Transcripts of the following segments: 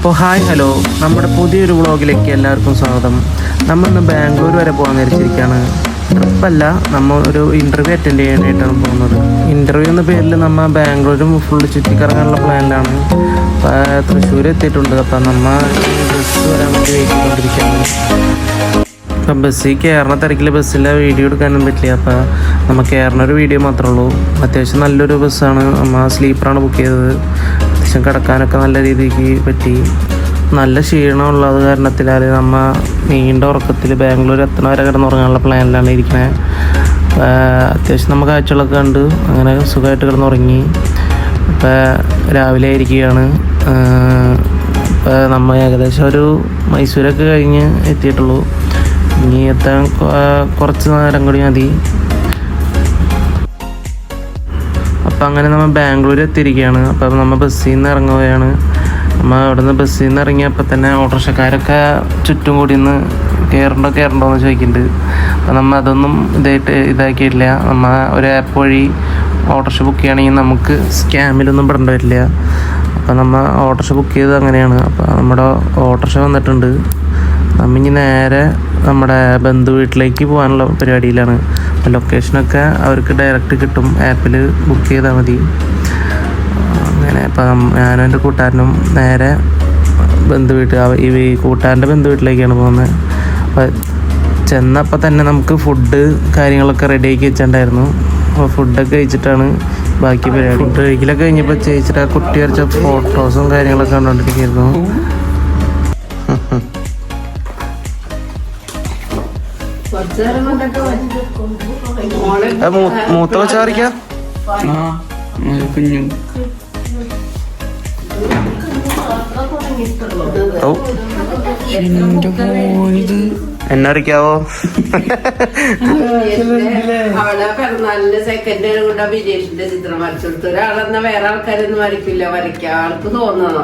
അപ്പോൾ hi hello, നമ്മുടെ പുതിയൊരു വ്ളോഗിലേക്ക് എല്ലാവർക്കും സ്വാഗതം. നമ്മളിന്ന് ബാംഗ്ലൂർ വരെ പോകാൻ നിരച്ചിരിക്കുകയാണ്. ട്രിപ്പല്ല, നമ്മൾ ഒരു ഇൻ്റർവ്യൂ അറ്റൻഡ് ചെയ്യാനായിട്ടാണ് പോകുന്നത്. ഇൻ്റർവ്യൂ എന്ന പേരിൽ നമ്മൾ ബാംഗ്ലൂരും ഫുള്ള് ചുറ്റിക്കറങ്ങാനുള്ള പ്ലാനിലാണ്. തൃശ്ശൂർ എത്തിയിട്ടുണ്ട്. അപ്പം നമ്മൾ ബസ് വരാൻ വേണ്ടി വെയിറ്റ് ചെയ്തുകൊണ്ടിരിക്കുകയാണ്. അപ്പം ബസ്സിൽ കയറുന്ന തിരക്കിൽ ബസ്സിലെ വീഡിയോ എടുക്കാനും പറ്റില്ല. അപ്പോൾ നമ്മൾ കയറുന്നൊരു വീഡിയോ മാത്രമേ ഉള്ളൂ. അത്യാവശ്യം നല്ലൊരു ബസ്സാണ്. നമ്മൾ സ്ലീപ്പറാണ് ബുക്ക് ചെയ്തത്. അത്യാവശ്യം കിടക്കാനൊക്കെ നല്ല രീതിക്ക് പറ്റി. നല്ല ക്ഷീണമുള്ളത് കാരണത്തിലാൽ നമ്മൾ നീണ്ട ഉറക്കത്തിൽ ബാംഗ്ലൂർ എത്തണ വരെ കിടന്നുറങ്ങാനുള്ള പ്ലാനിലാണ് ഇരിക്കുന്നത്. അത്യാവശ്യം നമ്മൾ കാഴ്ചകളൊക്കെ കണ്ട് അങ്ങനെ സുഖമായിട്ട് കിടന്നുറങ്ങി. ഇപ്പോൾ രാവിലെ ആയിരിക്കുകയാണ്. ഇപ്പോൾ നമ്മൾ ഏകദേശം ഒരു മൈസൂരൊക്കെ കഴിഞ്ഞ് എത്തിയിട്ടുള്ളൂ. ഇനി എത്താൻ കുറച്ച് നേരം കൂടി മതി. അപ്പം അങ്ങനെ നമ്മൾ ബാംഗ്ലൂർ എത്തിയിരിക്കുകയാണ്. അപ്പം നമ്മൾ ബസ്സിൽ നിന്ന് ഇറങ്ങുകയാണ്. നമ്മൾ അവിടെ നിന്ന് ബസ്സിൽ നിന്ന് ഇറങ്ങിയപ്പോൾ തന്നെ ഓട്ടോറിക്ഷക്കാരൊക്കെ ചുറ്റും കൂടി നിന്ന് കയറണ്ടോ എന്ന് ചോദിക്കുന്നുണ്ട്. അപ്പം നമ്മൾ അതൊന്നും ഇതാക്കിയിട്ടില്ല. നമ്മൾ ഒരു ആപ്പ് വഴി ഓട്ടോറിക്ഷ ബുക്ക് ചെയ്യുകയാണെങ്കിൽ നമുക്ക് സ്കാമിലൊന്നും പെടേണ്ടി വരില്ല. അപ്പം നമ്മൾ ഓട്ടോറിക്ഷ ബുക്ക് ചെയ്തത് അങ്ങനെയാണ്. അപ്പം നമ്മുടെ ഓട്ടോറിക്ഷ വന്നിട്ടുണ്ട്. നമ്മ ഇനി നേരെ നമ്മുടെ ബന്ധു വീട്ടിലേക്ക് പോകാനുള്ള പരിപാടിയിലാണ്. ലൊക്കേഷനൊക്കെ അവർക്ക് ഡയറക്റ്റ് കിട്ടും, ആപ്പിൽ ബുക്ക് ചെയ്താൽ മതി. അങ്ങനെ ഇപ്പം ഞാനും എൻ്റെ കൂട്ടുകാരനും നേരെ ഈ കൂട്ടുകാരൻ്റെ ബന്ധു വീട്ടിലേക്കാണ് പോകുന്നത്. അപ്പോൾ ചെന്നപ്പോൾ തന്നെ നമുക്ക് ഫുഡ് കാര്യങ്ങളൊക്കെ റെഡിയാക്കി വെച്ചിട്ടുണ്ടായിരുന്നു. അപ്പോൾ ഫുഡൊക്കെ കഴിച്ചിട്ടാണ് ബാക്കി പരിപാടി. ഫുഡ് കഴിക്കലൊക്കെ കഴിഞ്ഞപ്പോൾ ചേച്ചിട്ട് ആ കുട്ടി വരച്ച ഫോട്ടോസും കാര്യങ്ങളൊക്കെ കണ്ടുകൊണ്ടിരിക്കുകയായിരുന്നു. മൂത്ത വെച്ചാറിക്കാം കുഞ്ഞു എന്നറിക്കാവോ? അവളെ പിറന്നാളിന്റെ സെക്കൻഡ് കൊണ്ട് വിജേഷിന്റെ ചിത്രം വരച്ചു കൊടുത്തു. ഒരാളെന്നാ വേറെ ആൾക്കാരൊന്നും വരയ്ക്കില്ല, വരയ്ക്കാം. ആൾക്ക് തോന്നണോ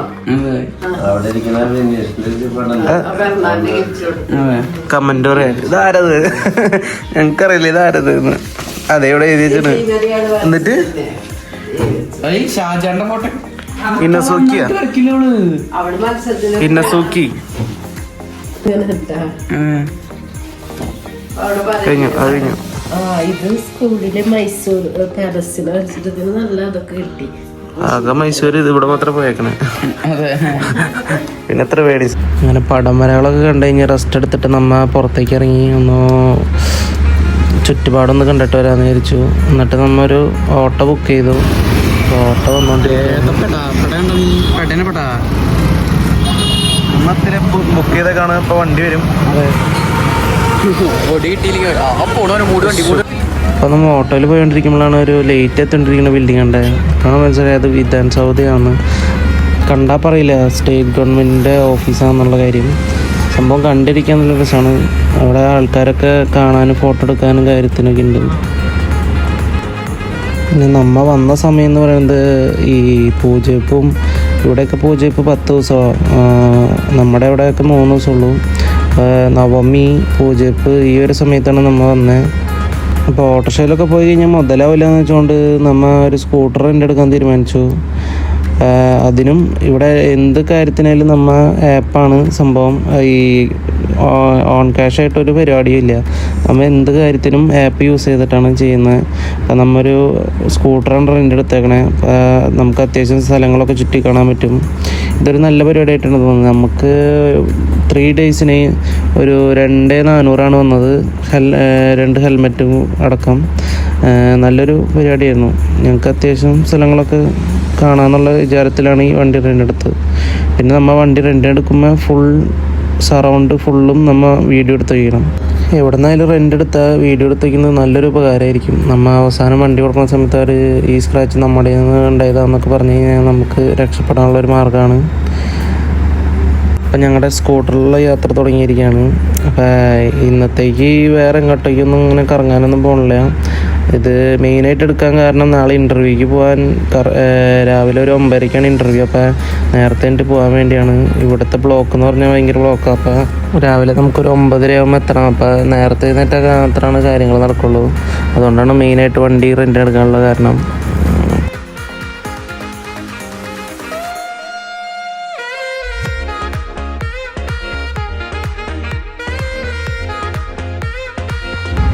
പിറന്നാളിന് ഗിഫ്റ്റ് കൊടുത്തു. കമന്റ് പറയാ ഇതാരത്, ഞങ്ങൾക്കറിയില്ല ഇതാരത്. അതെ ഇവിടെ എഴുതി വെച്ചിട്ട്. എന്നിട്ട് ഷാജാന്റെ ഫോട്ടോ ഇന്നസൂക്കിയാ അവള് മത്സരത്തിന് ഇന്നസൂക്കി കഴിഞ്ഞു. അത് കഴിഞ്ഞു. ഇത് സ്കൂളിലെ മൈസൂർ പാലസിൽ വെച്ചിട്ട് നല്ല അതൊക്കെ കിട്ടി. ആകെ മൈസൂർ ഇത് ഇവിടെ മാത്രം പോയേക്കണേ. പിന്നെ എത്ര പേടി. അങ്ങനെ പടംവരകളൊക്കെ കണ്ടു കഴിഞ്ഞ് റെസ്റ്റ് എടുത്തിട്ട് നമ്മ പുറത്തേക്ക് ഇറങ്ങി ഒന്ന് ചുറ്റുപാടൊന്ന് കണ്ടിട്ട് വരാമെന്ന് വിചാരിച്ചു. എന്നിട്ട് നമ്മ ഒരു ഓട്ടോ ബുക്ക് ചെയ്തു. ഓട്ടോ വന്നോണ്ടിരിക്കുക. ബുക്ക് ചെയ്തൊക്കെയാണ്. ഇപ്പൊ വണ്ടി വരും. അപ്പൊ നമ്മൾ ഓട്ടോയിൽ പോയിക്കൊണ്ടിരിക്കുമ്പോഴാണ് ഒരു ലേറ്റ് എത്തിക്കൊണ്ടിരിക്കുന്ന ബിൽഡിംഗ് കണ്ടത്. അപ്പോഴാണ് മനസ്സിലായത് വിധാൻസൗദയാണെന്ന്. കണ്ടാൽ പറയില്ല സ്റ്റേറ്റ് ഗവൺമെൻറ്റിൻ്റെ ഓഫീസാണെന്നുള്ള കാര്യം. സംഭവം കണ്ടിരിക്കാൻ നല്ല രസമാണ്. അവിടെ ആൾക്കാരൊക്കെ കാണാനും ഫോട്ടോ എടുക്കാനും കാര്യത്തിനൊക്കെ ഉണ്ട്. പിന്നെ നമ്മ വന്ന സമയം എന്ന് പറയുന്നത് ഈ പൂജവെപ്പും ഇവിടെയൊക്കെ പൂജവെപ്പ് 10 ദിവസമാണ്. നമ്മുടെ ഇവിടെയൊക്കെ 3 ദിവസമുള്ളൂ. നവമി പൂജവെപ്പ് ഈ ഒരു സമയത്താണ് നമ്മൾ വന്നത്. അപ്പോൾ ഓട്ടോറിക്ഷയിലൊക്കെ പോയി കഴിഞ്ഞാൽ മുതലാവില്ല എന്ന് വെച്ചുകൊണ്ട് നമ്മൾ ഒരു സ്കൂട്ടർ എടുക്കാൻ തീരുമാനിച്ചു. അതിനും ഇവിടെ എന്ത് കാര്യത്തിനായാലും നമ്മൾ ആപ്പാണ് സംഭവം. ഈ ഓൺ ക്യാഷ് ആയിട്ടൊരു പരിപാടിയും ഇല്ല. നമ്മൾ എന്ത് കാര്യത്തിനും ആപ്പ് യൂസ് ചെയ്തിട്ടാണ് ചെയ്യുന്നത്. അപ്പം നമ്മൊരു സ്കൂട്ടറാണ് റെൻ്റ് എടുത്തേക്കണേ. നമുക്ക് അത്യാവശ്യം സ്ഥലങ്ങളൊക്കെ ചുറ്റി കാണാൻ പറ്റും. ഇതൊരു നല്ല പരിപാടിയായിട്ടാണ് തോന്നുന്നത്. നമുക്ക് 3 ഡേയ്സിന് ഒരു 2400 വന്നത്. 2 ഹെൽമെറ്റും അടക്കം നല്ലൊരു പരിപാടിയായിരുന്നു. ഞങ്ങൾക്ക് അത്യാവശ്യം സ്ഥലങ്ങളൊക്കെ കാണാമെന്നുള്ള വിചാരത്തിലാണ് ഈ വണ്ടി റെൻ്റ് എടുത്തത്. പിന്നെ നമ്മൾ വണ്ടി റെൻ്റ് എടുക്കുമ്പോൾ ഫുൾ സറൗണ്ട് ഫുള്ളും നമ്മൾ വീഡിയോ എടുത്ത് വയ്ക്കണം. എവിടെ നിന്നായാലും റെൻ്റ് എടുത്താൽ വീഡിയോ എടുത്ത് വയ്ക്കുന്നത് നല്ലൊരു ഉപകാരമായിരിക്കും. നമ്മൾ അവസാനം വണ്ടി കൊടുക്കുന്ന സമയത്ത് അവർ ഈ സ്ക്രാച്ച് നമ്മുടെ ഉണ്ടായതാണെന്നൊക്കെ പറഞ്ഞു കഴിഞ്ഞാൽ നമുക്ക് രക്ഷപ്പെടാനുള്ളൊരു മാർഗ്ഗമാണ്. അപ്പം ഞങ്ങളുടെ സ്കൂട്ടറിലുള്ള യാത്ര തുടങ്ങിയിരിക്കുകയാണ്. അപ്പം ഇന്നത്തേക്ക് വേറെ എങ്ങോട്ടേക്കൊന്നും ഇങ്ങനെ കറങ്ങാനൊന്നും പോകണില്ല. ഇത് മെയിനായിട്ട് എടുക്കാൻ കാരണം നാളെ ഇൻ്റർവ്യൂക്ക് പോകാൻ രാവിലെ ഒരു 9:30ക്കാണ് ഇൻ്റർവ്യൂ. അപ്പോൾ നേരത്തെ എനിക്ക് പോകാൻ വേണ്ടിയാണ്. ഇവിടുത്തെ ബ്ലോക്ക് എന്ന് പറഞ്ഞാൽ ഭയങ്കര ബ്ലോക്കാണ്. അപ്പോൾ രാവിലെ നമുക്കൊരു 9:30 ആകുമ്പോൾ എത്തണം. അപ്പോൾ നേരത്തെ എഴുന്നേറ്റൊക്കെ മാത്രമാണ് കാര്യങ്ങൾ നടക്കുള്ളൂ. അതുകൊണ്ടാണ് മെയിനായിട്ട് വണ്ടി റെൻ്റ് എടുക്കാനുള്ള കാരണം.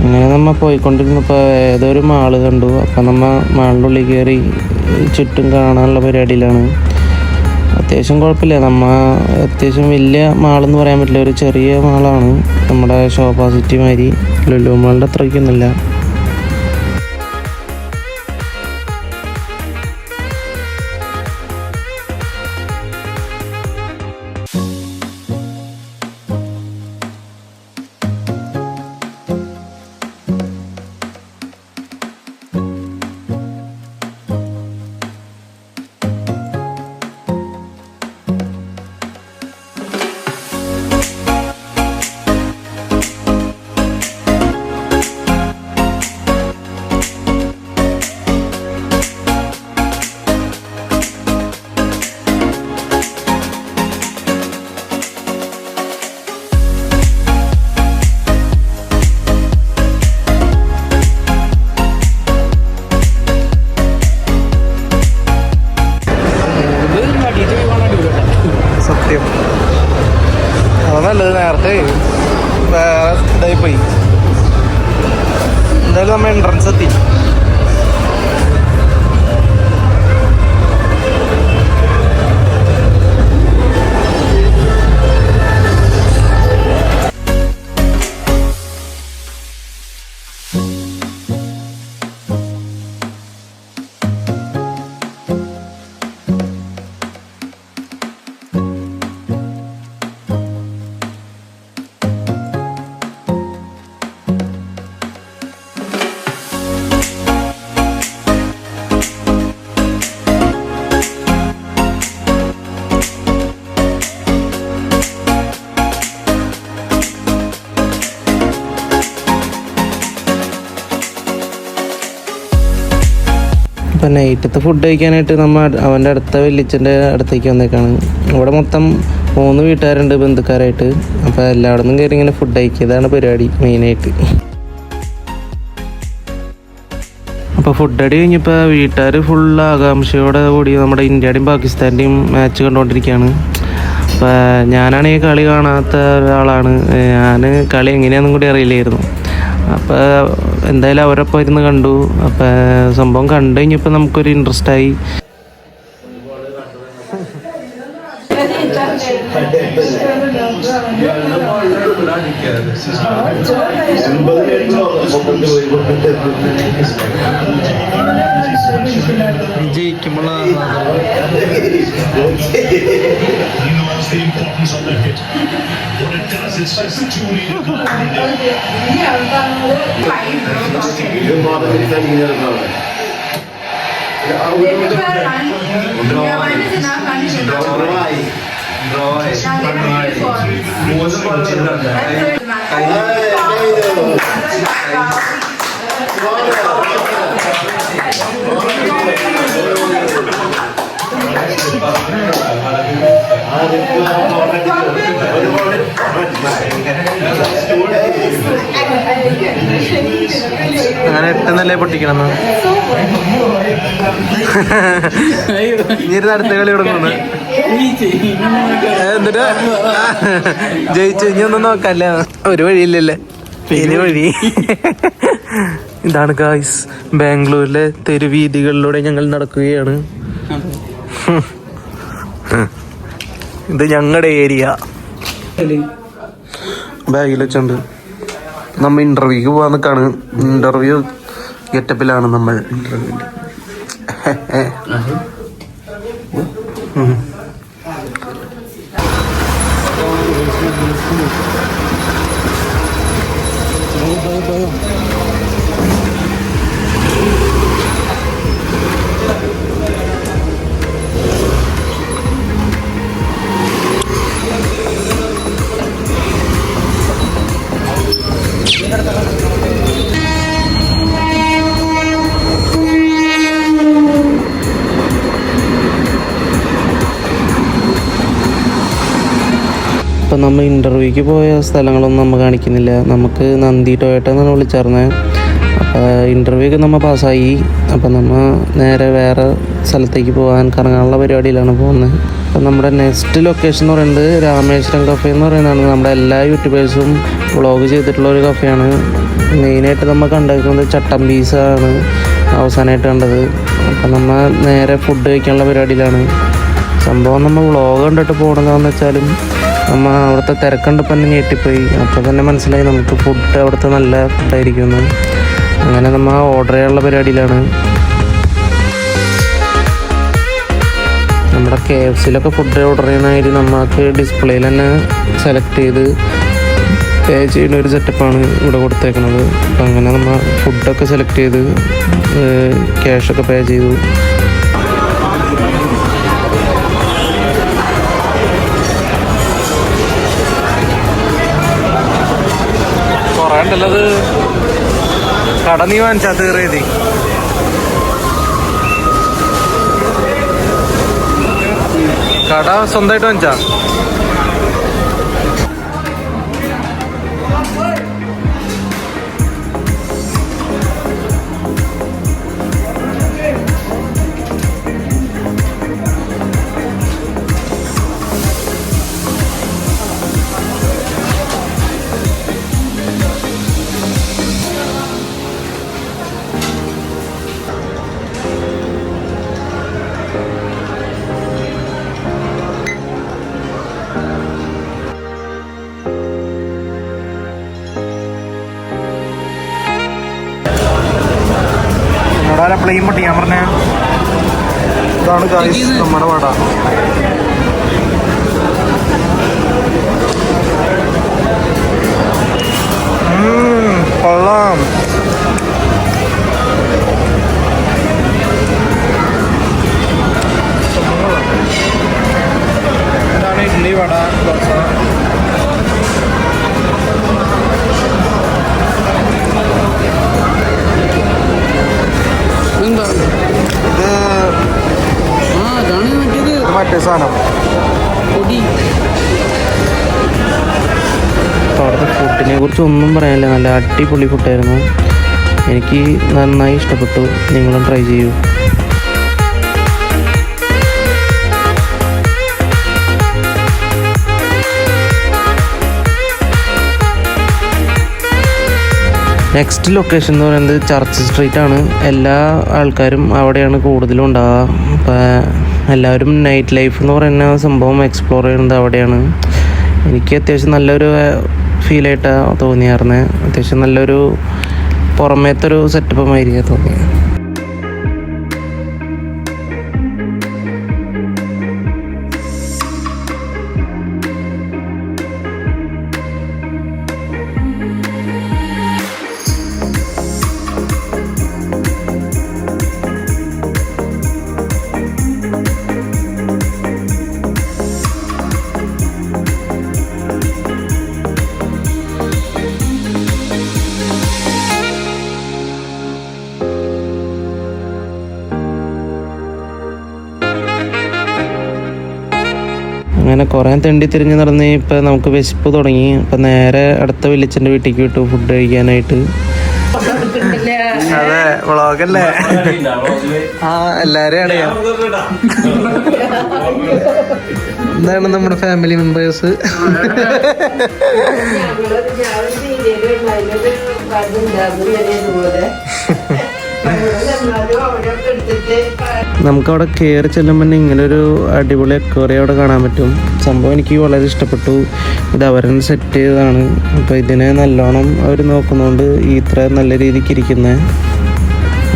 അങ്ങനെ നമ്മൾ പോയിക്കൊണ്ടിരുന്നപ്പോൾ ഏതൊരു മാള് കണ്ടു. അപ്പം നമ്മൾ മാളിൻ്റെ ഉള്ളിൽ കയറി ചുറ്റും കാണാനുള്ള പരിപാടിയിലാണ്. അത്യാവശ്യം കുഴപ്പമില്ല. അത്യാവശ്യം വലിയ മാളെന്ന് പറയാൻ പറ്റില്ല, ഒരു ചെറിയ മാളാണ്. നമ്മുടെ ശോഭ സിറ്റി മാതിരി, ലുലു മാളിൻ്റെ അത്രയ്ക്കൊന്നുമില്ല. സത്യം അതല്ലത്, നേരത്തെ വേറെ ഇതായിപ്പോയി. എന്തായാലും നമ്മൾ എൻട്രൻസ് എത്തി. ഇപ്പം നൈറ്റത്തെ ഫുഡ് കഴിക്കാനായിട്ട് നമ്മൾ അവൻ്റെ അടുത്ത വെല്ലിച്ചൻ്റെ അടുത്തേക്ക് വന്നേക്കാണ്. ഇവിടെ മൊത്തം 3 വീട്ടുകാരുണ്ട് ബന്ധുക്കാരായിട്ട്. അപ്പോൾ എല്ലായിടത്തും കയറി ഇങ്ങനെ ഫുഡ് കഴിക്കിയതാണ് പരിപാടി മെയിനായിട്ട്. അപ്പോൾ ഫുഡ് അടി കഴിഞ്ഞപ്പോൾ വീട്ടുകാർ ഫുൾ ആകാംക്ഷയോടെ കൂടി നമ്മുടെ ഇന്ത്യയുടെയും പാകിസ്ഥാൻ്റെയും മാച്ച് കണ്ടുകൊണ്ടിരിക്കുകയാണ്. അപ്പോൾ ഞാനാണെങ്കിൽ കളി കാണാത്ത ഒരാളാണ്. ഞാൻ കളി എങ്ങനെയാണെന്നും കൂടി അറിയില്ലായിരുന്നു. അപ്പോൾ എന്തായാലും അവരൊപ്പം ഇരുന്ന് കണ്ടു. അപ്പോൾ സംഭവം കണ്ടു കഴിഞ്ഞപ്പോൾ നമുക്കൊരു ഇൻട്രസ്റ്റ് ആയി. ജയിക്കുമ്പോൾ the importance of the hit. What it does, it sets the tune in a good അങ്ങനെ 8 നില പൊട്ടിക്കണം. ഇനി അടുത്ത കളി തുടങ്ങുന്നു. എന്നിട്ട് ജയിച്ചു. ഇനി ഒന്നും നോക്കല്ല, ഒരു വഴിയില്ലല്ലേ, ഇനി വഴി. ഇതാണ് ഗായ്സ് ബാംഗ്ലൂരിലെ തെരുവീതികളിലൂടെ ഞങ്ങൾ നടക്കുകയാണ്. ഇത് ഞങ്ങളുടെ ഏരിയ. ബാഗിൽ വെച്ചുണ്ട്. നമ്മൾ ഇന്റർവ്യൂക്ക് പോകാൻ നിൽക്കാണ്. ഇന്റർവ്യൂ ഗെറ്റപ്പിലാണ് നമ്മൾ. ഇപ്പം നമ്മൾ ഇൻ്റർവ്യൂക്ക് പോയ സ്ഥലങ്ങളൊന്നും നമ്മൾ കാണിക്കുന്നില്ല. നമുക്ക് നന്ദി ടൊയോട്ട എന്നാണ് വിളിച്ചറിഞ്ഞത്. ഇൻ്റർവ്യൂ ഒക്കെ നമ്മൾ പാസ്സായി. അപ്പോൾ നമ്മൾ നേരെ വേറെ സ്ഥലത്തേക്ക് പോകാൻ കറങ്ങാനുള്ള പരിപാടിയിലാണ് പോകുന്നത്. അപ്പോൾ നമ്മുടെ നെക്സ്റ്റ് ലൊക്കേഷൻ എന്ന് പറയുന്നത് രാമേശ്വരം കഫേ എന്ന് പറയുന്നതാണ്. നമ്മുടെ എല്ലാ യൂട്യൂബേഴ്സും വ്ളോഗ് ചെയ്തിട്ടുള്ള ഒരു കഫേയാണ്. മെയിനായിട്ട് നമ്മൾ കണ്ടേക്കുന്നത് ചട്ടമ്പീസാണ് അവസാനമായിട്ട് കണ്ടത്. അപ്പം നമ്മൾ നേരെ ഫുഡ് കഴിക്കാനുള്ള പരിപാടിയിലാണ്. സംഭവം നമ്മൾ വ്ളോഗ് കണ്ടിട്ട് പോകണമെന്ന് വെച്ചാലും നമ്മൾ അവിടുത്തെ തിരക്കണ്ടപ്പോൾ തന്നെ ഞെട്ടിപ്പോയി. അപ്പോൾ തന്നെ മനസ്സിലായി നമുക്ക് ഫുഡ് അവിടുത്തെ നല്ല ഫുഡായിരിക്കുമെന്ന്. അങ്ങനെ നമ്മൾ ഓർഡർ ചെയ്യാനുള്ള പരിപാടിയിലാണ്. നമ്മുടെ KFCയിലൊക്കെ ഫുഡ് ഓർഡർ ചെയ്യണമാതിരി നമുക്ക് ഡിസ്പ്ലേയിൽ തന്നെ സെലക്ട് ചെയ്ത് പേ ചെയ്യുന്ന ഒരു സെറ്റപ്പാണ് ഇവിടെ കൊടുത്തേക്കുന്നത്. അപ്പം അങ്ങനെ നമ്മൾ ഫുഡൊക്കെ സെലക്ട് ചെയ്ത് ക്യാഷൊക്കെ പേ ചെയ്തു. കുറേ ഉണ്ടല്ലത് കട നീ വാങ്ങിച്ചാ തീറേതി. കട സ്വന്തമായിട്ട് വാങ്ങിച്ചാ? പ്ലെയിൻ പൊട്ടി ഞാൻ പറഞ്ഞ ഇതാണ് ഗായ്സ് നമ്മുടെ വട. കൊള്ളാം. ഇതാണ് ഇഡ്ഡലി വട ദോശ. മറ്റേ സാധനം അവിടുത്തെ ഫുഡിനെ കുറിച്ച് ഒന്നും പറയാനില്ല. നല്ല അടിപൊളി ഫുഡായിരുന്നു. എനിക്ക് നന്നായി ഇഷ്ടപ്പെട്ടു. നിങ്ങളും ട്രൈ ചെയ്യൂ. നെക്സ്റ്റ് ലൊക്കേഷൻ എന്ന് പറയുന്നത് ചർച്ച് സ്ട്രീറ്റ് ആണ്. എല്ലാ ആൾക്കാരും അവിടെയാണ് കൂടുതലും ഉണ്ടാവുക. അപ്പോൾ എല്ലാവരും നൈറ്റ് ലൈഫ് എന്ന് പറയുന്ന സംഭവം എക്സ്പ്ലോർ ചെയ്യുന്നത് അവിടെയാണ്. എനിക്ക് അത്യാവശ്യം നല്ലൊരു ഫീലായിട്ടാണ് തോന്നിയായിരുന്നത്. അത്യാവശ്യം നല്ലൊരു പുറമേത്തൊരു സെറ്റപ്പുമായിരിക്കും തോന്നിയത്. അങ്ങനെ കുറേ തെണ്ടി തിരിഞ്ഞ് നടന്ന് ഇപ്പം നമുക്ക് വിശപ്പ് തുടങ്ങി. അപ്പം നേരെ അടുത്ത വില്ലിച്ചൻ്റെ വീട്ടിലേക്ക് വിട്ടു ഫുഡ് കഴിക്കാനായിട്ട്. അതെ വ്ളോഗല്ലേ? ആ എല്ലാരെയും അറിയാം. എന്താണ് നമ്മുടെ ഫാമിലി മെമ്പേഴ്സ്. നമുക്കവിടെ കയറി ചെല്ലുമ്പോൾ തന്നെ ഇങ്ങനൊരു അടിപൊളി അക്വേറിയം അവിടെ കാണാൻ പറ്റും. സംഭവം എനിക്ക് വളരെ ഇഷ്ടപ്പെട്ടു. ഇത് അവരെന്നെ സെറ്റ് ചെയ്തതാണ്. അപ്പോൾ ഇതിനെ നല്ലോണം അവർ നോക്കുന്നതുകൊണ്ട് ഇത്ര നല്ല രീതിക്ക് ഇരിക്കുന്നത്.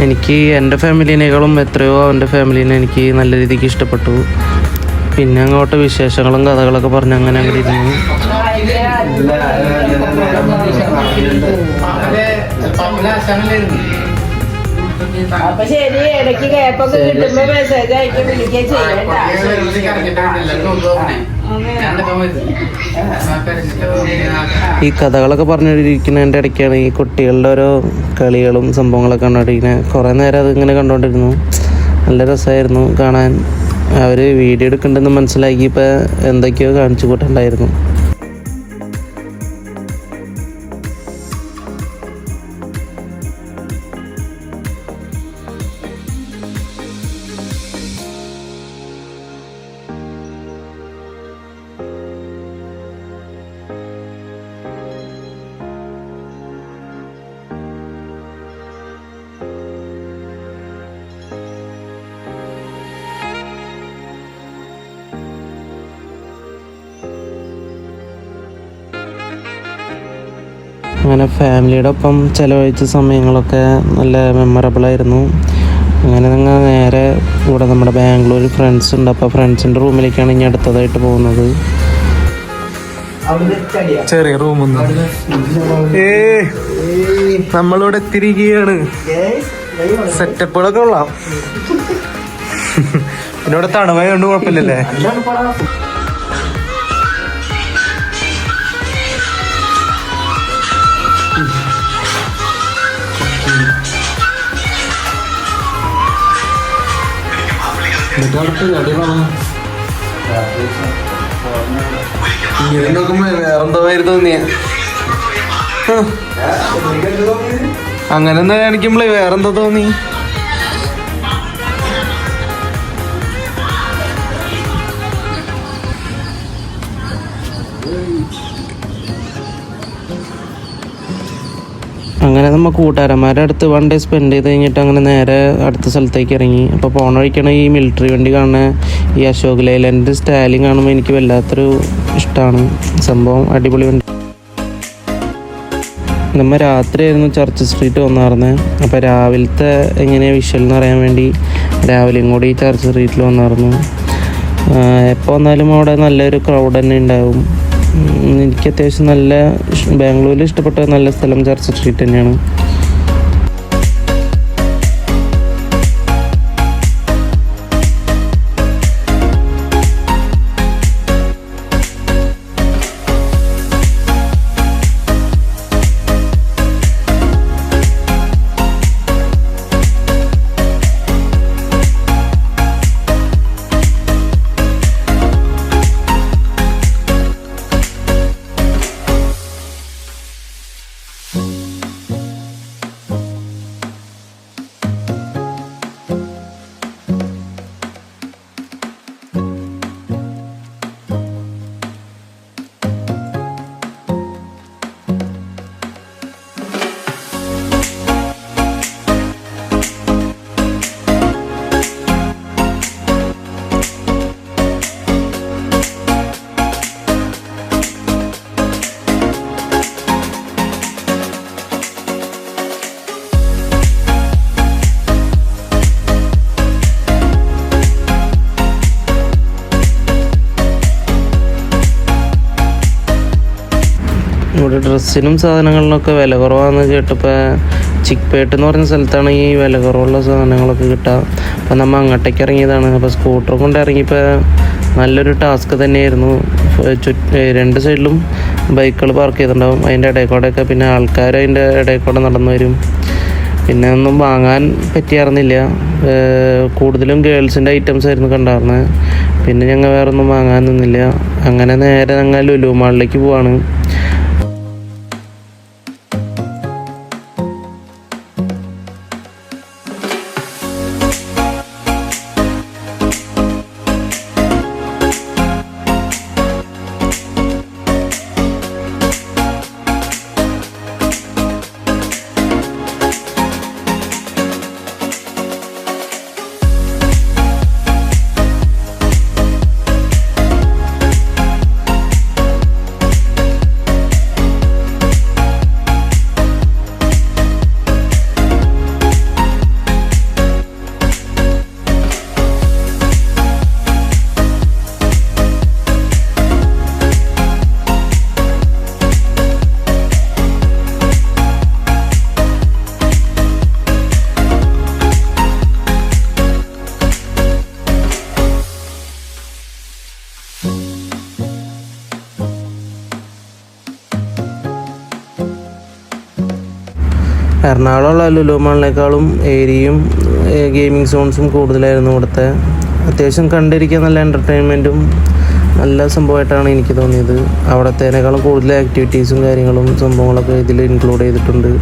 എനിക്ക് എൻ്റെ ഫാമിലിനേക്കാളും എത്രയോ അവൻ്റെ ഫാമിലീനെ എനിക്ക് നല്ല രീതിക്ക് ഇഷ്ടപ്പെട്ടു. പിന്നെ അങ്ങോട്ട് വിശേഷങ്ങളും കഥകളൊക്കെ പറഞ്ഞ് അങ്ങനെ അങ്ങനെ ഇരുന്നു. അപ്പൊ ശരി, ഇടയ്ക്ക് ഗ്യാപ്പൊക്കെ കിട്ടുമ്പോ മെസ്സേജ് അയക്കി വിളിക്കുക ചെയ്യണ്ട. ഈ കഥകളൊക്കെ പറഞ്ഞുകൊണ്ടിരിക്കുന്നതിൻ്റെ ഇടയ്ക്കാണ് ഈ കുട്ടികളുടെ ഓരോ കളികളും സംഭവങ്ങളൊക്കെ കണ്ടുകൊണ്ടിരിക്കുന്നത്. കുറേ നേരം അതിങ്ങനെ കണ്ടുകൊണ്ടിരുന്നു. നല്ല രസമായിരുന്നു കാണാൻ. അവർ വീഡിയോ എടുക്കണ്ടെന്ന് മനസ്സിലാക്കിയപ്പോൾ എന്തൊക്കെയോ കാണിച്ചു കൂട്ടുണ്ടായിരുന്നു. അങ്ങനെ ഫാമിലിയുടെ ഒപ്പം ചിലവഴിച്ച സമയങ്ങളൊക്കെ നല്ല മെമ്മറബിളായിരുന്നു. അങ്ങനെ ഞങ്ങൾ നേരെ ഇവിടെ നമ്മുടെ ബാംഗ്ലൂർ ഫ്രണ്ട്സ് ഉണ്ട്. അപ്പോൾ ഫ്രണ്ട്സിൻ്റെ റൂമിലേക്കാണ് ഇനി അടുത്തതായിട്ട് പോകുന്നത്. ചെറിയ റൂമൊന്നും നമ്മളിവിടെ എത്തിയിരിക്കുകയാണ്. സെറ്റപ്പുകളൊക്കെ കൊള്ളാം. പിന്നെ ഇവിടെ തണുവായോണ്ട് കുഴപ്പമില്ലല്ലേ. ഇങ്ങനെ നോക്കുമ്പോ വേറെന്തോ പേര് തോന്നിയ അങ്ങനെ എന്താ കാണിക്കുമ്പളേ വേറെന്തോ തോന്നി. അങ്ങനെ നമ്മൾ കൂട്ടുകാരന്മാരുടെ അടുത്ത് 1 ഡേ സ്പെൻഡ് ചെയ്ത് കഴിഞ്ഞിട്ട് അങ്ങനെ നേരെ അടുത്ത സ്ഥലത്തേക്ക് ഇറങ്ങി. അപ്പോൾ പോണ വഴിക്കാണ് ഈ മിലിറ്ററി വണ്ടി കാണുന്ന ഈ അശോക് ലൈലൻഡ് സ്റ്റാലിങ് കാണുമ്പോൾ എനിക്ക് വല്ലാത്തൊരു ഇഷ്ടമാണ്. സംഭവം അടിപൊളി വണ്ടി. നമ്മൾ രാത്രിയായിരുന്നു ചർച്ച് സ്ട്രീറ്റ് വന്നായിരുന്നത്. അപ്പോൾ രാവിലത്തെ എങ്ങനെയാണ് വിഷ്വൽ എന്ന് അറിയാൻ വേണ്ടി രാവിലെയും കൂടി ചർച്ച് സ്ട്രീറ്റിൽ വന്നായിരുന്നു. എപ്പോൾ വന്നാലും അവിടെ നല്ലൊരു ക്രൗഡ് തന്നെ ഉണ്ടാവും. എനിക്ക് അത്യാവശ്യം നല്ല ബാംഗ്ലൂരിൽ ഇഷ്ടപ്പെട്ട നല്ല സ്ഥലം ചർച്ച് സ്ട്രീറ്റ് തന്നെയാണ്. ഇവിടെ ഡ്രസ്സിനും സാധനങ്ങളിലൊക്കെ വില കുറവാണെന്ന് കേട്ടപ്പോൾ ചിക്പേട്ട് എന്ന് പറഞ്ഞ സ്ഥലത്താണ് ഈ വില കുറവുള്ള സാധനങ്ങളൊക്കെ കിട്ടുക. അപ്പോൾ നമ്മൾ അങ്ങോട്ടേക്ക് ഇറങ്ങിയതാണ്. അപ്പോൾ സ്കൂട്ടർ കൊണ്ട് ഇറങ്ങിയപ്പോൾ നല്ലൊരു ടാസ്ക് തന്നെയായിരുന്നു. 2 സൈഡിലും ബൈക്കുകൾ പാർക്ക് ചെയ്തിട്ടുണ്ടാവും. അതിൻ്റെ ഇടയിൽ കൂടെയൊക്കെ പിന്നെ ആൾക്കാർ അതിൻ്റെ ഇടയിൽ കൂടെ നടന്നു വരും. പിന്നെ ഒന്നും വാങ്ങാൻ പറ്റിയായിരുന്നില്ല. കൂടുതലും ഗേൾസിൻ്റെ ഐറ്റംസ് ആയിരുന്നു കണ്ടായിരുന്നത്. പിന്നെ ഞങ്ങൾ വേറെ ഒന്നും വാങ്ങാൻ നിന്നില്ല. അങ്ങനെ നേരെ ഞങ്ങൾ ലുലു മാളിലേക്ക് പോവാണ്. എറണാകുളമുള്ള ലുലു മാളിനേക്കാളും ഏരിയയും ഗെയിമിംഗ് സോൺസും കൂടുതലായിരുന്നു ഇവിടുത്തെ. അത്യാവശ്യം കണ്ടിരിക്കാൻ നല്ല എൻ്റർടൈൻമെൻറ്റും നല്ല സംഭവമായിട്ടാണ് എനിക്ക് തോന്നിയത്. അവിടത്തേനേക്കാളും കൂടുതൽ ആക്ടിവിറ്റീസും കാര്യങ്ങളും സംഭവങ്ങളൊക്കെ ഇതിൽ ഇൻക്ലൂഡ് ചെയ്തിട്ടുണ്ട്.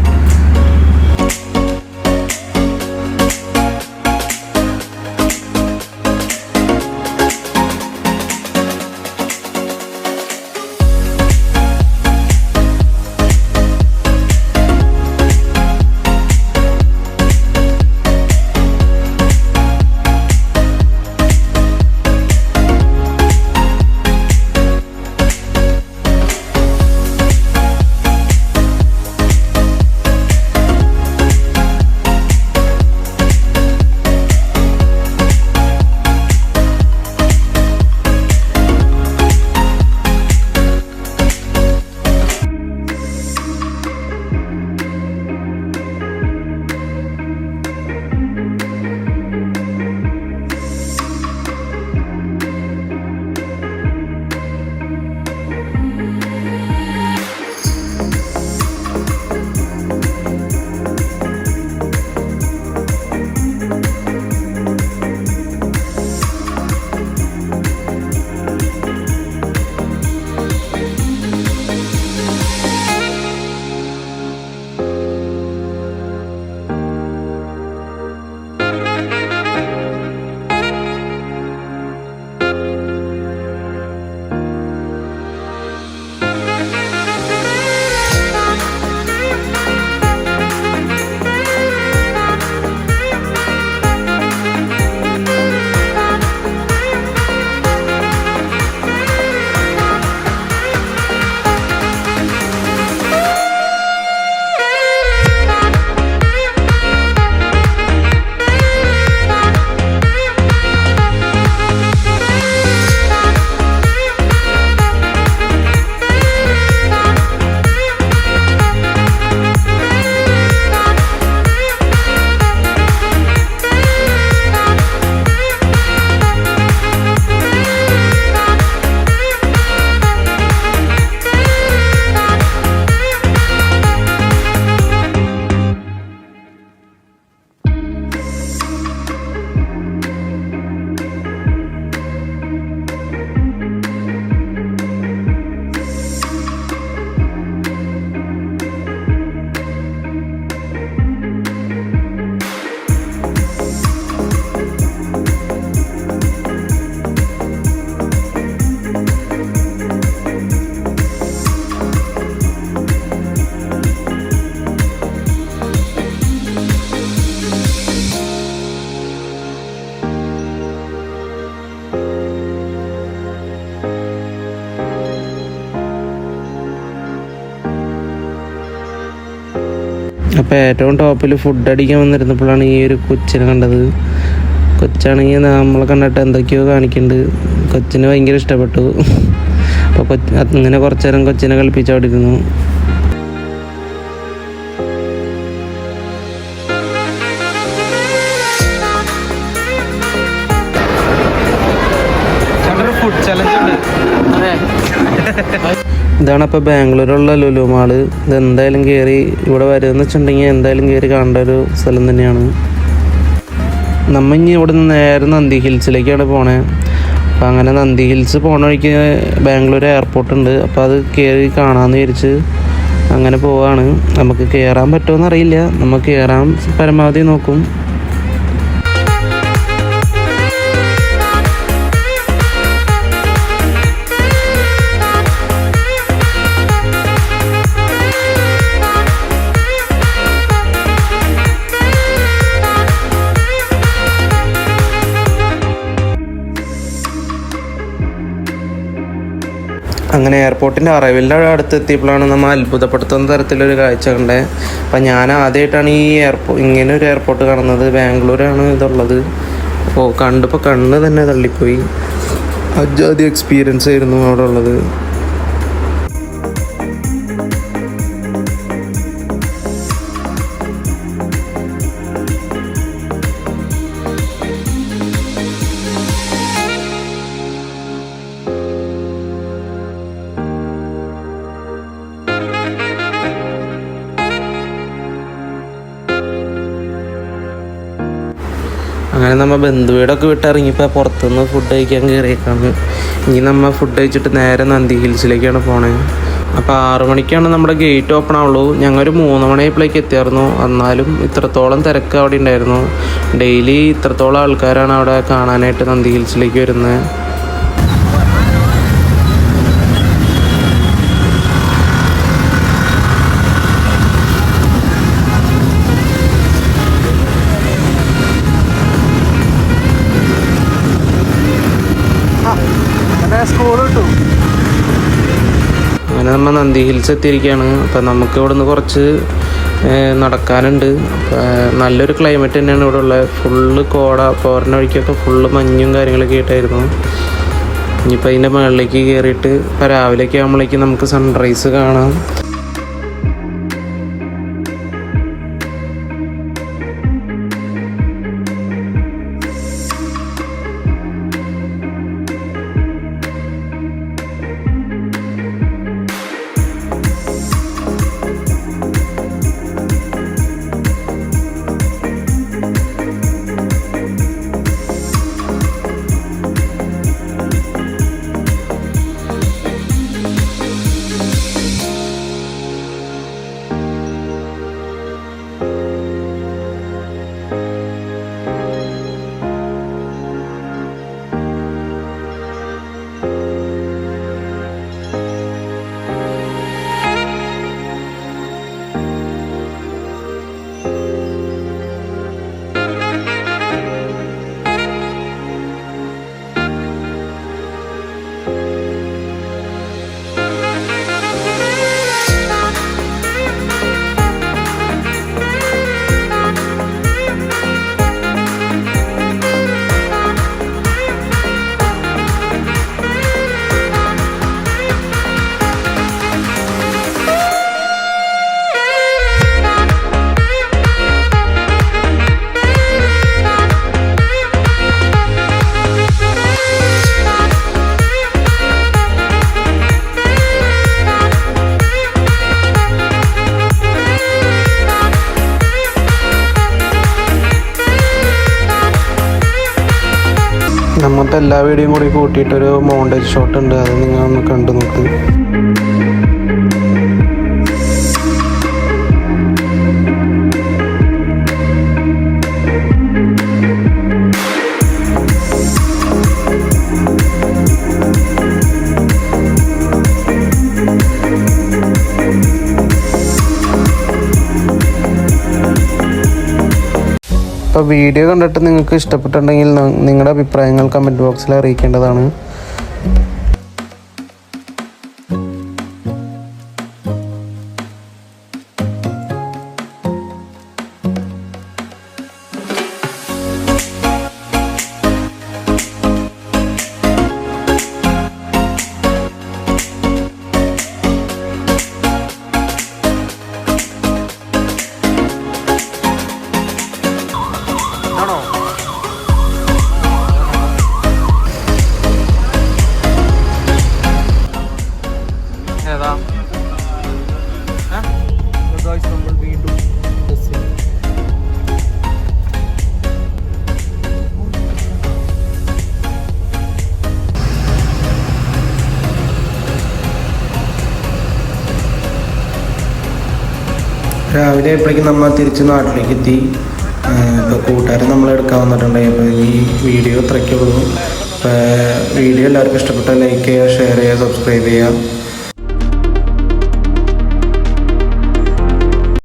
അപ്പോൾ ഏറ്റവും ടോപ്പിൽ ഫുഡ് അടിക്കാൻ വന്നിരുന്നപ്പോഴാണ് ഈ ഒരു കൊച്ചിനെ കണ്ടത്. കൊച്ചാണെങ്കിൽ നമ്മളെ കണ്ടിട്ട് എന്തൊക്കെയോ കാണിക്കുന്നുണ്ട്. കൊച്ചിന് ഭയങ്കര ഇഷ്ടപ്പെട്ടു. അപ്പോൾ ഇങ്ങനെ കുറച്ച് നേരം കൊച്ചിനെ കളിപ്പിച്ചോണ്ടിരുന്നു. ഫുഡ് ചലഞ്ച് ഉണ്ട്. ഇതാണ് അപ്പോൾ ബാംഗ്ലൂരുള്ള ലുലു മാള്. ഇത് എന്തായാലും കയറി ഇവിടെ വരുമെന്ന് വെച്ചിട്ടുണ്ടെങ്കിൽ എന്തായാലും കയറി കാണേണ്ട ഒരു സ്ഥലം തന്നെയാണ്. നമ്മൾ ഇനി ഇവിടെ നിന്ന് നേരെ നന്ദി ഹിൽസിലേക്കാണ് പോണേ. അപ്പോൾ അങ്ങനെ നന്ദി ഹിൽസ് പോണ വഴിക്ക് ബാംഗ്ലൂർ എയർപോർട്ട് ഉണ്ട്. അപ്പോൾ അത് കയറി കാണാമെന്ന് വിചാരിച്ച് അങ്ങനെ പോവാണ്. നമുക്ക് കയറാൻ പറ്റുമോ അറിയില്ല. നമുക്ക് കയറാൻ പരമാവധി നോക്കും. അങ്ങനെ എയർപോർട്ടിൻ്റെ അറൈവലിൻ്റെ അടുത്ത് എത്തിയപ്പോഴാണ് നമ്മൾ അത്ഭുതപ്പെടുത്തുന്ന തരത്തിലൊരു കാഴ്ച കണ്ടത്. അപ്പം ഞാൻ ആദ്യമായിട്ടാണ് ഈ ഇങ്ങനെ ഒരു എയർപോർട്ട് കാണുന്നത്. ബാംഗ്ലൂരാണ് ഇതുള്ളത്. അപ്പോൾ കണ്ടപ്പോൾ കണ്ണ് തന്നെ തള്ളിപ്പോയി. അജാതി എക്സ്പീരിയൻസ് ആയിരുന്നു അവിടെ ഉള്ളത്. അങ്ങനെ നമ്മൾ ബന്ധുവീടൊക്കെ വിട്ടിറങ്ങിയപ്പോൾ പുറത്തുനിന്ന് ഫുഡ് കഴിക്കാൻ കയറിയേക്കാണ്. ഇനി നമ്മൾ ഫുഡ് കഴിച്ചിട്ട് നേരെ നന്ദി ഹിൽസിലേക്കാണ് പോണേ. അപ്പോൾ 6 മണിക്കാണ് നമ്മുടെ ഗേറ്റ് ഓപ്പൺ ആവുള്ളൂ. ഞങ്ങളൊരു 3 മണിയായപ്പോഴേക്ക് എത്തിയായിരുന്നു. എന്നാലും ഇത്രത്തോളം തിരക്ക് അവിടെ ഉണ്ടായിരുന്നു. ഡെയിലി ഇത്രത്തോളം ആൾക്കാരാണ് അവിടെ കാണാനായിട്ട് നന്ദി ഹിൽസിലേക്ക് വരുന്നത്. അങ്ങനെ നമ്മൾ നന്ദി ഹിൽസ് എത്തിയിരിക്കുകയാണ്. അപ്പം നമുക്ക് ഇവിടെ നിന്ന് കുറച്ച് നടക്കാനുണ്ട്. നല്ലൊരു ക്ലൈമറ്റ് തന്നെയാണ് ഇവിടെ ഉള്ളത്. ഫുള്ള് കോട, പോരണ വഴിക്കൊക്കെ ഫുള്ള് മഞ്ഞും കാര്യങ്ങളൊക്കെ ആയിട്ടായിരുന്നു. ഇനിയിപ്പോൾ അതിൻ്റെ മുകളിലേക്ക് കയറിയിട്ട് ഇപ്പോൾ രാവിലെയൊക്കെ ആകുമ്പോഴേക്കും നമുക്ക് സൺറൈസ് കാണാം. നമ്മത്തെ എല്ലാ വീഡിയോയും കൂടി കൂട്ടിയിട്ടൊരു മോണ്ടേജ് ഷോട്ട് ഉണ്ട്. അത് നിങ്ങളൊന്ന് കണ്ടു നോക്ക്. അപ്പോൾ വീഡിയോ കണ്ടിട്ട് നിങ്ങൾക്ക് ഇഷ്ടപ്പെട്ടിട്ടുണ്ടെങ്കിൽ നിങ്ങളുടെ അഭിപ്രായങ്ങൾ കമൻറ്റ് ബോക്സിൽ അറിയിക്കേണ്ടതാണ്. രാവിലെ ആയപ്പോഴേക്കും നമ്മൾ തിരിച്ച് നാട്ടിലേക്ക് എത്തി. ഇപ്പോൾ കൂട്ടുകാർ നമ്മളെടുക്കാൻ വന്നിട്ടുണ്ടായി. അപ്പോൾ ഈ വീഡിയോ ഇത്രയ്ക്കേ ഉള്ളൂ. അപ്പോൾ വീഡിയോ എല്ലാവർക്കും ഇഷ്ടപ്പെട്ടാൽ ലൈക്ക് ചെയ്യുക, ഷെയർ ചെയ്യുക, സബ്സ്ക്രൈബ് ചെയ്യുക.